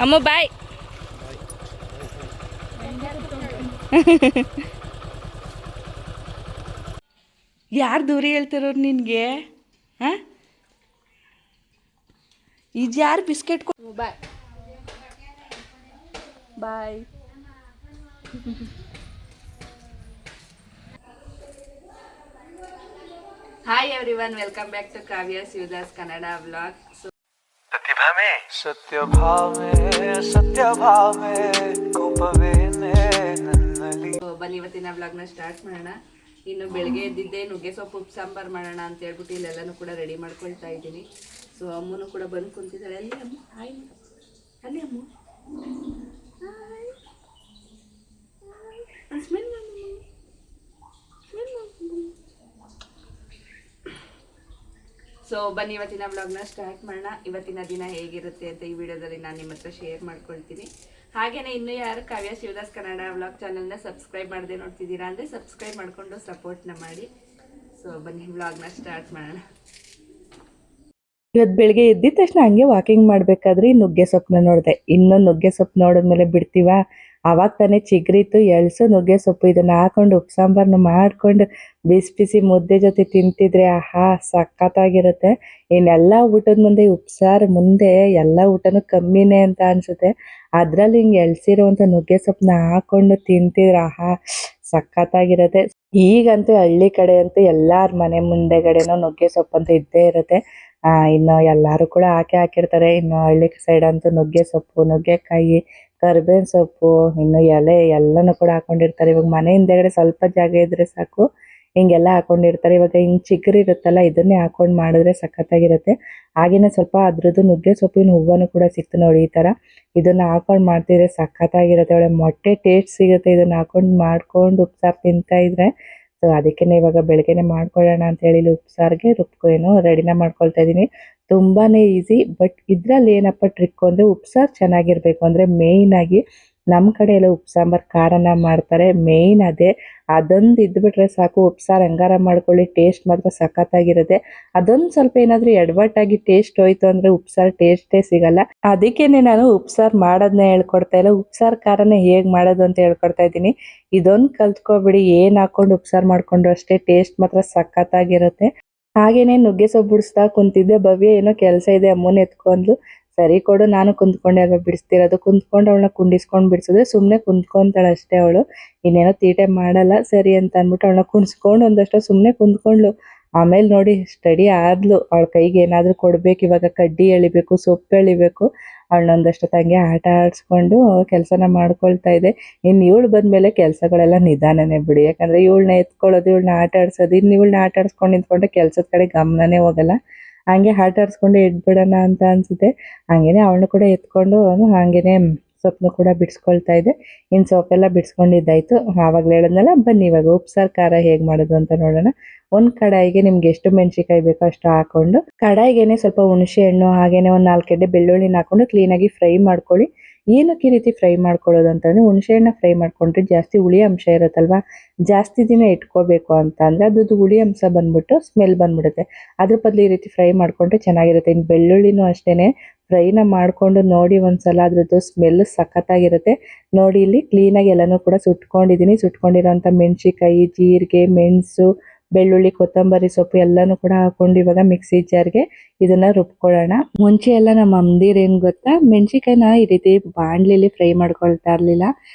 ಅಮ್ಮ ಬಾಯ್. ಯಾರು ದೂರ ಹೇಳ್ತಾರೋರು ನಿನಗೆ? ಹಾಂ, ಇದು ಯಾರು biscuit bye bye. Hi everyone, welcome back to Kavya Shivadas Kannada vlog. ಸತ್ಯ ಭಾವೆ ಕೋಪವೇನೆ ನನ್ನಲ್ಲಿ. ಬನ್ನಿ ಇವತ್ತಿನ ವ್ಲಾಗ್ನ ಸ್ಟಾರ್ಟ್ ಮಾಡೋಣ. ಇನ್ನು ಬೆಳಗ್ಗೆ ಎದ್ದಿದ್ದೆ ನುಗ್ಗೆ ಸೊಪ್ಪು ಉಪ್ಪು ಸಾಂಬಾರು ಮಾಡೋಣ ಅಂತ ಹೇಳ್ಬಿಟ್ಟು ಇಲ್ಲೆಲ್ಲನೂ ಕೂಡ ರೆಡಿ ಮಾಡ್ಕೊಳ್ತಾ ಇದ್ದೀನಿ. ಸೊ ಅಮ್ಮನೂ ಕೂಡ ಬಂದು ಕುಂತಿದ್ದಾಳೆ. ಅಲ್ಲಿ ಅಮ್ಮ, ಹಾಯ್. ಅಲ್ಲಿ ಅಮ್ಮ, ಸ್ಮೆಲ್ ಸೊ ಬನ್ನಿ ಇವತ್ತಿನ ವ್ಲಾಗ್ನ ಸ್ಟಾರ್ಟ್ ಮಾಡೋಣ. ಇವತ್ತಿನ ದಿನ ಹೇಗಿರುತ್ತೆ ಅಂತ ಈ ವಿಡಿಯೋದಲ್ಲಿ ನಾನು ನಿಮ್ಮ ಹತ್ರ ಶೇರ್ ಮಾಡ್ಕೊಳ್ತೀನಿ. ಹಾಗೆಯೇ ಇನ್ನೂ ಯಾರು ಕಾವ್ಯ ಶಿವದಾಸ್ ಕನ್ನಡ ವ್ಲಾಗ್ ಚಾನಲ್ನ ಸಬ್ಸ್ಕ್ರೈಬ್ ಮಾಡದೆ ನೋಡ್ತಿದ್ದೀರಾ ಅಂದರೆ ಸಬ್ಸ್ಕ್ರೈಬ್ ಮಾಡಿಕೊಂಡು ಸಪೋರ್ಟ್ನ ಮಾಡಿ. ಸೊ ಬನ್ನಿ ವ್ಲಾಗ್ನ ಸ್ಟಾರ್ಟ್ ಮಾಡೋಣ. ಇವತ್ತು ಬೆಳಿಗ್ಗೆ ಎದ್ದಿದ ತಕ್ಷಣ ಹಂಗೆ ವಾಕಿಂಗ್ ಮಾಡಬೇಕಾದ್ರೆ ನುಗ್ಗೆ ಸೊಪ್ಪನ್ನ ನೋಡಿದೆ. ಇನ್ನೂ ನುಗ್ಗೆ ಸೊಪ್ಪು ನೋಡಿದ್ಮೇಲೆ ಬಿಡ್ತೀವ? ಆವಾಗ ತಾನೇ ಚಿಗ್ರಿತ್ತು, ಎಳ್ಸು ನುಗ್ಗೆ ಸೊಪ್ಪು ಇದನ್ನು ಹಾಕೊಂಡು ಉಪ್ಪು ಸಾಂಬಾರನ್ನ ಮಾಡ್ಕೊಂಡು ಬಿಸಿ ಬಿಸಿ ಮುದ್ದೆ ಜೊತೆ ತಿಂತಿದ್ರೆ ಆಹಾ ಸಖತ್ತಾಗಿರುತ್ತೆ. ಇನ್ನೆಲ್ಲ ಊಟದ ಮುಂದೆ ಉಪ್ಸಾರು ಮುಂದೆ ಎಲ್ಲ ಊಟನೂ ಕಮ್ಮಿನೇ ಅಂತ ಅನಿಸುತ್ತೆ. ಅದರಲ್ಲಿ ಹಿಂಗೆ ಎಳ್ಸಿರುವಂಥ ನುಗ್ಗೆ ಸೊಪ್ಪನ್ನ ಹಾಕೊಂಡು ತಿಂತಿದ್ರೆ ಆಹಾ ಸಖತ್ತಾಗಿರುತ್ತೆ. ಈಗಂತೂ ಹಳ್ಳಿ ಕಡೆ ಅಂತೂ ಎಲ್ಲರ ಮನೆ ಮುಂದೆಗಡೆನೂ ನುಗ್ಗೆ ಸೊಪ್ಪು ಅಂತ ಇದ್ದೇ ಇರುತ್ತೆ. ಇನ್ನು ಎಲ್ಲರೂ ಕೂಡ ಹಾಕಿರ್ತಾರೆ. ಇನ್ನು ಹಳ್ಳಿ ಸೈಡ್ ಅಂತೂ ನುಗ್ಗೆ ಸೊಪ್ಪು, ನುಗ್ಗೆಕಾಯಿ, ಕರಿಬೇವಿನ ಸೊಪ್ಪು, ಇನ್ನು ಎಲೆ ಎಲ್ಲನೂ ಕೂಡ ಹಾಕೊಂಡಿರ್ತಾರೆ. ಇವಾಗ ಮನೆ ಹಿಂದೆಗಡೆ ಸ್ವಲ್ಪ ಜಾಗ ಇದ್ರೆ ಸಾಕು ಹಿಂಗೆಲ್ಲ ಹಾಕೊಂಡಿರ್ತಾರೆ. ಇವಾಗ ಹಿಂಗೆ ಚಿಗುರು ಇರುತ್ತಲ್ಲ, ಇದನ್ನೇ ಹಾಕೊಂಡು ಮಾಡಿದ್ರೆ ಸಖತ್ತಾಗಿರುತ್ತೆ. ಹಾಗೇನೆ ಸ್ವಲ್ಪ ಅದ್ರದ್ದು ನುಗ್ಗೆ ಸೊಪ್ಪಿನ ಹೂವನ್ನು ಕೂಡ ಸಿಕ್ತು ನೋಡಿ. ಈ ಥರ ಇದನ್ನು ಹಾಕೊಂಡು ಮಾಡ್ತಿದ್ರೆ ಸಖತ್ತಾಗಿರುತ್ತೆ. ಒಳ್ಳೆ ಮೊಟ್ಟೆ ಟೇಸ್ಟ್ ಸಿಗುತ್ತೆ ಇದನ್ನು ಹಾಕೊಂಡು ಮಾಡ್ಕೊಂಡು ಉಪ್ಸಾರು ತಿಂತಾ ಇದ್ರೆ. ಸೊ ಅದಕ್ಕೆ ಇವಾಗ ಬೆಳಗ್ಗೆನೆ ಮಾಡ್ಕೊಳ್ಳೋಣ ಅಂತ ಹೇಳಿ ಉಪ್ಸಾರಿಗೆ ರುಬ್ಕೊ ರೆಡಿನ ಮಾಡ್ಕೊಳ್ತಾ ಇದ್ದೀನಿ. ತುಂಬಾ ಈಸಿ. ಬಟ್ ಇದರಲ್ಲಿ ಏನಪ್ಪ ಟ್ರಿಕ್ ಅಂದರೆ ಉಪ್ಸಾರು ಚೆನ್ನಾಗಿರ್ಬೇಕು ಅಂದರೆ ಮೇಯ್ನಾಗಿ ನಮ್ಮ ಕಡೆ ಎಲ್ಲ ಉಪ್ಪು ಸಾಂಬಾರು ಖಾರನ ಮಾಡ್ತಾರೆ. ಮೇಯ್ನ್ ಅದೇ, ಅದೊಂದು ಇದ್ಬಿಟ್ರೆ ಸಾಕು. ಉಪ್ಸಾರು ಹಂಗಾರ ಮಾಡ್ಕೊಳ್ಳಿ, ಟೇಸ್ಟ್ ಮಾತ್ರ ಸಖತ್ತಾಗಿರುತ್ತೆ. ಅದೊಂದು ಸ್ವಲ್ಪ ಏನಾದರೂ ಎಡವಟ್ಟಾಗಿ ಟೇಸ್ಟ್ ಹೋಯ್ತು ಅಂದರೆ ಉಪ್ಸಾರು ಟೇಸ್ಟೇ ಸಿಗಲ್ಲ. ಅದಕ್ಕೇನೆ ನಾನು ಉಪ್ಸಾರು ಮಾಡೋದನ್ನ ಹೇಳ್ಕೊಡ್ತಾ ಇಲ್ಲ, ಉಪ್ಸಾರು ಖಾರನ ಹೇಗೆ ಮಾಡೋದು ಅಂತ ಹೇಳ್ಕೊಡ್ತಾ ಇದ್ದೀನಿ. ಇದೊಂದು ಕಲ್ತ್ಕೊಬಿಡಿ. ಏನು ಹಾಕೊಂಡು ಉಪ್ಸಾರು ಮಾಡ್ಕೊಂಡ್ರು ಅಷ್ಟೇ ಟೇಸ್ಟ್ ಮಾತ್ರ ಸಖತ್ತಾಗಿರುತ್ತೆ. ಹಾಗೇನೆ ನುಗ್ಗೆ ಸೊಪ್ಪು ಬಿಡಿಸ್ತಾ ಕುಂತಿದ್ದೆ. ಭವ್ಯ ಏನೋ ಕೆಲಸ ಇದೆ ಅಮ್ಮನ ಎತ್ಕೊಂಡ್ಲು. ಸರಿ ಕೊಡು, ನಾನು ಕುಂತ್ಕೊಂಡೆ ಅಲ್ವಾ ಬಿಡಿಸ್ತಿರೋದು. ಕುಂತ್ಕೊಂಡು ಅವಳನ್ನ ಕುಂಡಿಸ್ಕೊಂಡು ಬಿಡಿಸಿದ್ರೆ ಸುಮ್ಮನೆ ಕುಂತ್ಕೊಂತಾಳೆ ಅಷ್ಟೇ. ಅವಳು ಇನ್ನೇನೋ ತೀಟೆ ಮಾಡಲ್ಲ. ಸರಿ ಅಂತ ಅಂದ್ಬಿಟ್ಟು ಅವಳನ್ನ ಕುಣಿಸ್ಕೊಂಡು ಒಂದಷ್ಟು ಸುಮ್ಮನೆ ಕುಂತ್ಕೊಂಡ್ಲು. ಆಮೇಲೆ ನೋಡಿ ಸ್ಟಡಿ ಆದ್ಲು. ಅವಳ ಕೈಗೆ ಏನಾದರೂ ಕೊಡ್ಬೇಕು, ಇವಾಗ ಕಡ್ಡಿ ಎಳಿಬೇಕು, ಸೊಪ್ಪು ಎಳಿಬೇಕು. ಅವಳನ್ನೊಂದಷ್ಟು ತಂಗೆ ಆಟ ಆಡಿಸ್ಕೊಂಡು ಕೆಲಸನ ಮಾಡ್ಕೊಳ್ತಾ ಇದೆ. ಇನ್ನು ಇವಳು ಬಂದಮೇಲೆ ಕೆಲಸಗಳೆಲ್ಲ ನಿಧಾನನೇ ಬಿಡಿ. ಯಾಕಂದರೆ ಇವಳನ್ನ ಎತ್ಕೊಳ್ಳೋದು, ಇವಳನ್ನ ಆಟ ಆಡ್ಸೋದು, ಇನ್ನು ಇವಳನ್ನ ಆಟ ಆಡಿಸ್ಕೊಂಡು ನಿಂತ್ಕೊಂಡ್ರೆ ಕೆಲಸದ ಕಡೆ ಗಮನನೇ ಹೋಗಲ್ಲ. ಹಂಗೆ ಆಟ ಆಡಿಸ್ಕೊಂಡು ಎದ್ಬಿಡೋಣ ಅಂತ ಅನಿಸುತ್ತೆ. ಹಾಗೇನೆ ಅವಳನ್ನು ಕೂಡ ಎತ್ಕೊಂಡು ಹಾಗೇನೆ ಸೊಪ್ಪನ್ನು ಕೂಡ ಬಿಡಿಸ್ಕೊಳ್ತಾ ಇದೆ. ಇನ್ನು ಸೊಪ್ಪೆಲ್ಲ ಬಿಡಿಸ್ಕೊಂಡಿದ್ದಾಯ್ತು. ಆವಾಗಲೇ ಹೇಳಿದ್ನಲ್ಲ, ಬನ್ನಿ ಇವಾಗ ಉಪ್ಸಾರು ಖಾರ ಹೇಗೆ ಮಾಡೋದು ಅಂತ ನೋಡೋಣ. ಒಂದು ಕಡಾಯಿಗೆ ನಿಮ್ಗೆ ಎಷ್ಟು ಮೆಣಸಿಕಾಯಿ ಬೇಕೋ ಅಷ್ಟು ಹಾಕೊಂಡು, ಕಡಾಯಿಗೆ ಸ್ವಲ್ಪ ಹುಣಸೆ ಹಣ್ಣು ಹಾಗೇನೆ ಒಂದು 4 ಗೆಡ್ಡೆ ಬೆಳ್ಳುಳ್ಳಿನ ಹಾಕೊಂಡು ಕ್ಲೀನಾಗಿ ಫ್ರೈ ಮಾಡ್ಕೊಳ್ಳಿ. ಏನಕ್ಕೆ ಈ ರೀತಿ ಫ್ರೈ ಮಾಡ್ಕೊಳ್ಳೋದು ಅಂತಂದರೆ, ಹುಣಸೆ ಹಣ್ಣು ಫ್ರೈ ಮಾಡ್ಕೊಂಡ್ರೆ ಜಾಸ್ತಿ ಹುಳಿ ಅಂಶ ಇರುತ್ತಲ್ವ, ಜಾಸ್ತಿ ದಿನ ಇಟ್ಕೋಬೇಕು ಅಂತ ಅಂದರೆ ಅದ್ರದ್ದು ಹುಳಿ ಅಂಶ ಬಂದ್ಬಿಟ್ಟು ಸ್ಮೆಲ್ ಬಂದ್ಬಿಡುತ್ತೆ. ಅದ್ರ ಬದಲು ಈ ರೀತಿ ಫ್ರೈ ಮಾಡ್ಕೊಂಡ್ರೆ ಚೆನ್ನಾಗಿರುತ್ತೆ. ಇನ್ನು ಬೆಳ್ಳುಳ್ಳಿನೂ ಅಷ್ಟೇ ಫ್ರೈನ ಮಾಡಿಕೊಂಡು ನೋಡಿ ಒಂದ್ಸಲ, ಅದ್ರದ್ದು ಸ್ಮೆಲ್ ಸಖತ್ತಾಗಿರುತ್ತೆ. ನೋಡಿ ಇಲ್ಲಿ ಕ್ಲೀನಾಗಿ ಎಲ್ಲನೂ ಕೂಡ ಸುಟ್ಕೊಂಡಿದ್ದೀನಿ. ಸುಟ್ಕೊಂಡಿರೋಂಥ ಮೆಣಸಿಕಾಯಿ, ಜೀರಿಗೆ, ಮೆಣಸು, ಬೆಳ್ಳುಳ್ಳಿ, ಕೊತ್ತಂಬರಿ ಸೊಪ್ಪು ಎಲ್ಲನೂ ಕೂಡ ಹಾಕೊಂಡು ಇವಾಗ ಮಿಕ್ಸಿ ಜಾರ್ಗೆ ಇದನ್ನ ರುಬ್ಕೊಳ್ಳೋಣ. ಮುಂಚೆ ಎಲ್ಲ ನಮ್ಮ ಅಮ್ಮದಿರು ಏನು ಗೊತ್ತಾ, ಮೆಣಸಿಕಾಯಿನ ಈ ರೀತಿ ಬಾಣಲಿಲಿ ಫ್ರೈ ಮಾಡ್ಕೊಳ್ತಾ ಇರಲಿಲ್ಲ.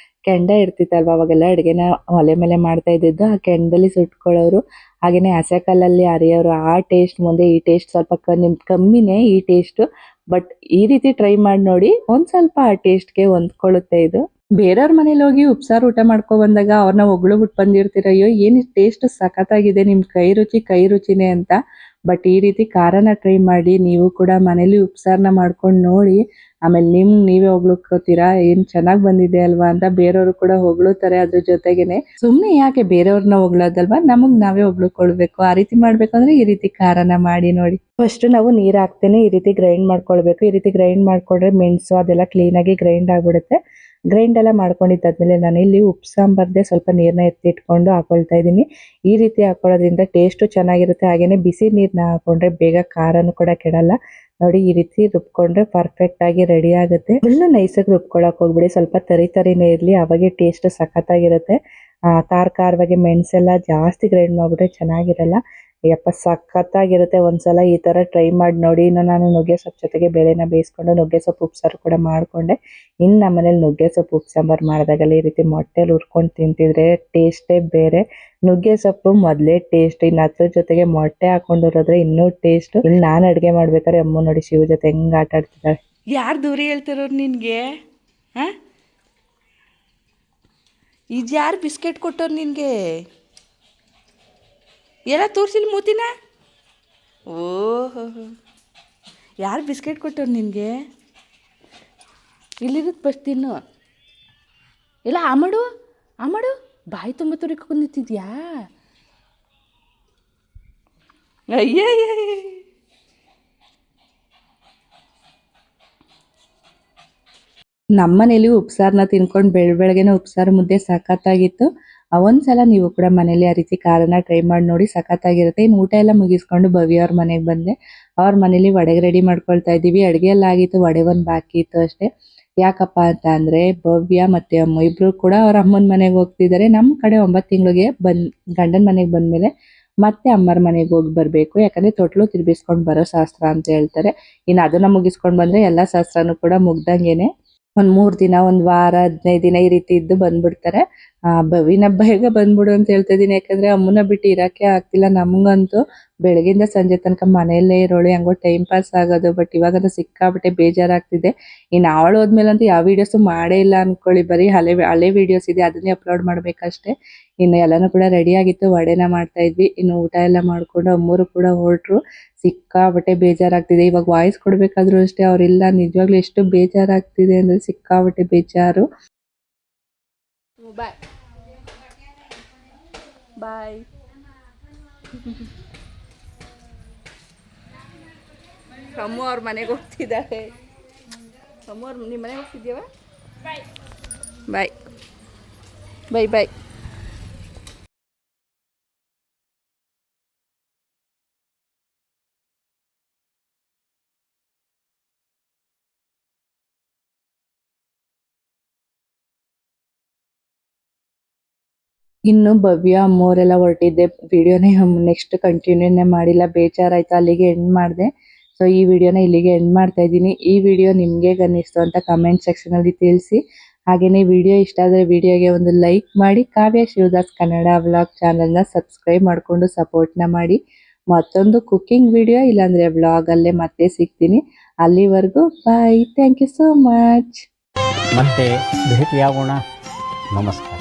ಕೆಂಡ ಇರ್ತಿತ್ತಲ್ವ, ಅವಾಗೆಲ್ಲ ಅಡುಗೆನ ಒಲೆ ಮೇಲೆ ಮಾಡ್ತಾ ಇದ್ದಿದ್ದು. ಆ ಕೆಂಡದಲ್ಲಿ ಸುಟ್ಕೊಳ್ಳೋರು. ಹಾಗೆಯೇ ಹಸೆ ಕಲ್ಲಲ್ಲಿ ಅರಿಯೋರು. ಆ ಟೇಸ್ಟ್ ಮುಂದೆ ಈ ಟೇಸ್ಟ್ ಸ್ವಲ್ಪ ಕಮ್ಮಿನೇ ಈ ಟೇಸ್ಟು. ಬಟ್ ಈ ರೀತಿ ಟ್ರೈ ಮಾಡಿ ನೋಡಿ, ಒಂದು ಸ್ವಲ್ಪ ಆ ಟೇಸ್ಟ್ಗೆ ಹೊಂದ್ಕೊಳ್ಳುತ್ತೆ ಇದು. ಬೇರೆಯವ್ರ ಮನೇಲಿ ಹೋಗಿ ಉಪ್ಸಾರು ಊಟ ಮಾಡ್ಕೊ ಬಂದಾಗ ಅವ್ರನ್ನ ಹೊಗಳ್ಬಿಟ್ಟು ಬಂದಿರ್ತೀರ, ಅಯ್ಯೋ ಏನು ಟೇಸ್ಟ್ ಸಖತ್ತಾಗಿದೆ, ನಿಮ್ಮ ಕೈ ರುಚಿನೇ ಅಂತ. ಬಟ್ ಈ ರೀತಿ ಖಾರನ ಟ್ರೈ ಮಾಡಿ ನೀವು ಕೂಡ ಮನೇಲಿ ಉಪ್ಸಾರನ್ನ ಮಾಡ್ಕೊಂಡು ನೋಡಿ. ಆಮೇಲೆ ನೀವೇ ಹೊಗಳ್ಕೋತೀರಾ, ಏನು ಚೆನ್ನಾಗಿ ಬಂದಿದೆ ಅಲ್ವಾ ಅಂತ. ಬೇರೆಯವರು ಕೂಡ ಹೊಗಳುತ್ತಾರೆ. ಅದ್ರ ಜೊತೆಗೇನೆ ಸುಮ್ಮನೆ ಯಾಕೆ ಬೇರೆಯವ್ರನ್ನ ಹೊಗಳೋದಲ್ವಾ, ನಮಗೆ ನಾವೇ ಹೊಗಳ್ಕೊಳ್ಬೇಕು. ಆ ರೀತಿ ಮಾಡ್ಬೇಕಂದ್ರೆ ಈ ರೀತಿ ಖಾರನ ಮಾಡಿ ನೋಡಿ. ಫಸ್ಟ್ ನಾವು ನೀರು ಹಾಕ್ತೇನೆ ಈ ರೀತಿ ಗ್ರೈಂಡ್ ಮಾಡ್ಕೊಳ್ಬೇಕು. ಈ ರೀತಿ ಗ್ರೈಂಡ್ ಮಾಡ್ಕೊಂಡ್ರೆ ಮೆಣಸು ಅದೆಲ್ಲ ಕ್ಲೀನಾಗಿ ಗ್ರೈಂಡ್ ಆಗ್ಬಿಡುತ್ತೆ. ಗ್ರೈಂಡ್ ಎಲ್ಲ ಮಾಡ್ಕೊಂಡಿದ್ದಾದ್ಮೇಲೆ ನಾನು ಇಲ್ಲಿ ಉಪ್ಪು ಸಾಂಬಾರ್ದೆ ಸ್ವಲ್ಪ ನೀರನ್ನ ಎತ್ತಿಟ್ಕೊಂಡು ಹಾಕೊಳ್ತಾ ಇದ್ದೀನಿ. ಈ ರೀತಿ ಹಾಕೊಳ್ಳೋದ್ರಿಂದ ಟೇಸ್ಟು ಚೆನ್ನಾಗಿರುತ್ತೆ. ಹಾಗೆಯೇ ಬಿಸಿ ನೀರನ್ನ ಹಾಕೊಂಡ್ರೆ ಬೇಗ ಖಾರನೂ ಕೂಡ ಕೆಡಲ್ಲ. ನೋಡಿ ಈ ರೀತಿ ರುಬ್ಕೊಂಡ್ರೆ ಪರ್ಫೆಕ್ಟ್ ಆಗಿ ರೆಡಿ ಆಗುತ್ತೆ. ಫುಲ್ಲು ನೈಸಾಗಿ ರುಬ್ಕೊಳಕ್ ಹೋಗ್ಬಿಡಿ, ಸ್ವಲ್ಪ ತರಿನೇ ಇರಲಿ, ಅವಾಗೆ ಟೇಸ್ಟ್ ಸಖತ್ತಾಗಿರುತ್ತೆ. ಖಾರವಾಗಿ ಮೆಣಸೆಲ್ಲ ಜಾಸ್ತಿ ಗ್ರೈಂಡ್ ಮಾಡಿಬಿಟ್ರೆ ಚೆನ್ನಾಗಿರಲ್ಲ. ಯಪ್ಪ ಸಖತ್ತಾಗಿರುತ್ತೆ. ಒಂದ್ಸಲ ಈ ಥರ ಟ್ರೈ ಮಾಡಿ ನೋಡಿ. ಇನ್ನು ನಾನು ನುಗ್ಗೆ ಸೊಪ್ಪು ಜೊತೆಗೆ ಬೇಳೆನ ಬೇಯಿಸ್ಕೊಂಡು ನುಗ್ಗೆ ಸೊಪ್ಪು ಉಪ್ಸಾರು ಕೂಡ ಮಾಡಿಕೊಂಡೆ. ಇನ್ನು ನಮ್ಮನೇಲಿ ನುಗ್ಗೆ ಸೊಪ್ಪು ಉಪ್ಸಾಂಬಾರು ಮಾಡಿದಾಗಲ್ಲ ಈ ರೀತಿ ಮೊಟ್ಟೆಲಿ ಹುರ್ಕೊಂಡು ತಿಂತಿದ್ರೆ ಟೇಸ್ಟೇ ಬೇರೆ. ನುಗ್ಗೆ ಸೊಪ್ಪು ಮೊದಲೇ ಟೇಸ್ಟ್, ಇನ್ನು ಅದ್ರ ಜೊತೆಗೆ ಮೊಟ್ಟೆ ಹಾಕೊಂಡಿರೋದ್ರೆ ಇನ್ನೂ ಟೇಸ್ಟ್. ಇನ್ನು ನಾನು ಅಡುಗೆ ಮಾಡ್ಬೇಕಾದ್ರೆ ಅಮ್ಮ ನೋಡಿ ಶಿವ ಜೊತೆ ಹೆಂಗೆ ಆಟ ಆಡ್ತಿದ್ದಾಳೆ. ಯಾರು ದೂರ ಹೇಳ್ತಿರೋರು ನಿನಗೆ? ಹಾಂ, ಇದು ಯಾರು ಬಿಸ್ಕೆಟ್ ಕೊಟ್ಟವ್ರು ನಿನಗೆ? ಎಲ್ಲ ತೋರಿಸಿಲ್ಲ ಮೂತಿನ. ಓಹೋ, ಯಾರು ಬಿಸ್ಕೆಟ್ ಕೊಟ್ಟವ್ರು ನಿನಗೆ? ಇಲ್ಲಿರೋದು ಫಸ್ಟ್ ತಿನ್ನು. ಎಲ್ಲ ಆ ಮಾಡು ಬಾಯಿ ತುಂಬ ತುರಿಕೊಂಡು ನಿಂತಿದ್ಯಾ? ಅಯ್ಯ, ನಮ್ಮನೇಲಿ ಉಪ್ಸಾರನ್ನ ತಿನ್ಕೊಂಡು ಬೆಳಗ್ಗೆನೆ ಉಪ್ಸಾರು ಮುದ್ದೆ ಸಖತ್ತಾಗಿತ್ತು. ಒಂದ್ಸಲ ನೀವು ಕೂಡ ಮನೇಲಿ ಆ ರೀತಿ ಖಾರನ ಟ್ರೈ ಮಾಡಿ ನೋಡಿ, ಸಖತ್ತಾಗಿರುತ್ತೆ. ಇನ್ನು ಊಟ ಎಲ್ಲ ಮುಗಿಸ್ಕೊಂಡು ಭವ್ಯ ಅವ್ರ ಮನೆಗೆ ಬಂದೆ. ಅವ್ರ ಮನೇಲಿ ವಡೆಗೆ ರೆಡಿ ಮಾಡ್ಕೊಳ್ತಾ ಇದ್ದೀವಿ. ಅಡುಗೆ ಎಲ್ಲ ಆಗಿತ್ತು, ವಡೆ ಒಂದು ಬಾಕಿ ಇತ್ತು ಅಷ್ಟೇ. ಯಾಕಪ್ಪ ಅಂತ ಅಂದರೆ ಭವ್ಯ ಮತ್ತು ಅಮ್ಮ ಇಬ್ಬರು ಕೂಡ ಅವ್ರ ಅಮ್ಮನ ಮನೆಗೆ ಹೋಗ್ತಿದ್ದಾರೆ. ನಮ್ಮ ಕಡೆ 9 ತಿಂಗಳಿಗೆ ಗಂಡನ ಮನೆಗೆ ಬಂದಮೇಲೆ ಮತ್ತೆ ಅಮ್ಮರ ಮನೆಗೆ ಹೋಗಿ ಬರಬೇಕು. ಯಾಕಂದರೆ ತೊಟ್ಲು ತಿರ್ಬಿಸ್ಕೊಂಡು ಬರೋ ಶಾಸ್ತ್ರ ಅಂತ ಹೇಳ್ತಾರೆ. ಇನ್ನು ಅದನ್ನು ಮುಗಿಸ್ಕೊಂಡು ಬಂದರೆ ಎಲ್ಲ ಶಾಸ್ತ್ರನೂ ಕೂಡ ಮುಗ್ದಂಗೆನೆ. ಒಂದು 3 ದಿನ, ಒಂದು ವಾರ, 15 ದಿನ ಈ ರೀತಿ ಇದ್ದು ಬಂದ್ಬಿಡ್ತಾರೆ. ಭವಿನ ಬೇಗ ಬಂದ್ಬಿಡು ಅಂತ ಹೇಳ್ತಾ ಇದ್ದೀನಿ. ಯಾಕಂದರೆ ಅಮ್ಮನ ಬಿಟ್ಟು ಇರೋಕ್ಕೆ ಆಗ್ತಿಲ್ಲ ನಮಗಂತೂ. ಬೆಳಗಿಂದ ಸಂಜೆ ತನಕ ಮನೆಯಲ್ಲೇ ಇರೋಳು, ಹೆಂಗೋ ಟೈಮ್ ಪಾಸ್ ಆಗೋದು. ಬಟ್ ಇವಾಗಂತೂ ಸಿಕ್ಕಾಬಿಟ್ಟೆ ಬೇಜಾರಾಗ್ತಿದೆ. ಇನ್ನು ಅವಳು ಹೋದ್ಮೇಲಂತೂ ಯಾವ ವೀಡಿಯೋಸು ಮಾಡೇ ಇಲ್ಲ ಅಂದ್ಕೊಳ್ಳಿ. ಬರೀ ಹಳೆ ವೀಡಿಯೋಸ್ ಇದೆ, ಅದನ್ನೇ ಅಪ್ಲೋಡ್ ಮಾಡಬೇಕಷ್ಟೇ. ಇನ್ನು ಎಲ್ಲನೂ ಕೂಡ ರೆಡಿ ಆಗಿತ್ತು, ವಡೆನ ಮಾಡ್ತಾ ಇದ್ವಿ. ಇನ್ನು ಊಟ ಎಲ್ಲ ಮಾಡಿಕೊಂಡು ಅಮ್ಮರು ಕೂಡ ಹೊರಟ್ರು. ಸಿಕ್ಕಾಬಟ್ಟೆ ಬೇಜಾರಾಗ್ತಿದೆ. ಇವಾಗ ವಾಯ್ಸ್ ಕೊಡಬೇಕಾದ್ರೂ ಅಷ್ಟೇ ಅವರಿಲ್ಲ. ನಿಜವಾಗ್ಲೂ ಎಷ್ಟು ಬೇಜಾರಾಗ್ತಿದೆ ಅಂದರೆ ಸಿಕ್ಕಾಬಟ್ಟೆ ಬೇಜಾರು. ಬಾಯ್ ಬಾಯ್. ಅಮ್ಮ ಅವ್ರ ಮನೆಗೆ ಹೋಗ್ತಿದ್ದಾರೆ. ಅಮ್ಮ ಅವ್ರ ನಿಮ್ಮ ಮನೆಗೆ ಹೋಗ್ತಿದ್ಯವ? ಬಾಯ್ ಬಾಯ್ ಬಾಯ್ ಬಾಯ್. ಇನ್ನು ಭವ್ಯ ಅಮ್ಮೋರೆಲ್ಲ ಹೊರಟಿದ್ದೆ. ವಿಡಿಯೋನೇ ನೆಕ್ಸ್ಟ್ ಕಂಟಿನ್ಯೂನೇ ಮಾಡಿಲ್ಲ, ಬೇಜಾರಾಯ್ತು, ಅಲ್ಲಿಗೆ ಎಂಡ್ ಮಾಡಿದೆ. ಸೊ ಈ ವಿಡಿಯೋನ ಇಲ್ಲಿಗೆ ಎಂಡ್ ಮಾಡ್ತಾ ಇದ್ದೀನಿ. ಈ ವಿಡಿಯೋ ನಿಮಗೆ ಅನ್ನಿಸ್ತು ಅಂತ ಕಮೆಂಟ್ ಸೆಕ್ಷನಲ್ಲಿ ತಿಳಿಸಿ. ಹಾಗೆಯೇ ವಿಡಿಯೋ ಇಷ್ಟ ಆದರೆ ವಿಡಿಯೋಗೆ ಒಂದು ಲೈಕ್ ಮಾಡಿ. ಕಾವ್ಯ ಶಿವದಾಸ್ ಕನ್ನಡ ವ್ಲಾಗ್ ಚಾನಲ್ನ ಸಬ್ಸ್ಕ್ರೈಬ್ ಮಾಡಿಕೊಂಡು ಸಪೋರ್ಟ್ನ ಮಾಡಿ. ಮತ್ತೊಂದು ಕುಕ್ಕಿಂಗ್ ವಿಡಿಯೋ ಇಲ್ಲಾಂದರೆ ವ್ಲಾಗಲ್ಲೇ ಮತ್ತೆ ಸಿಗ್ತೀನಿ. ಅಲ್ಲಿವರೆಗೂ bye. Thank you so much. ಮತ್ತೆ ಭೇಟಿಯಾಗೋಣ. ನಮಸ್ಕಾರ.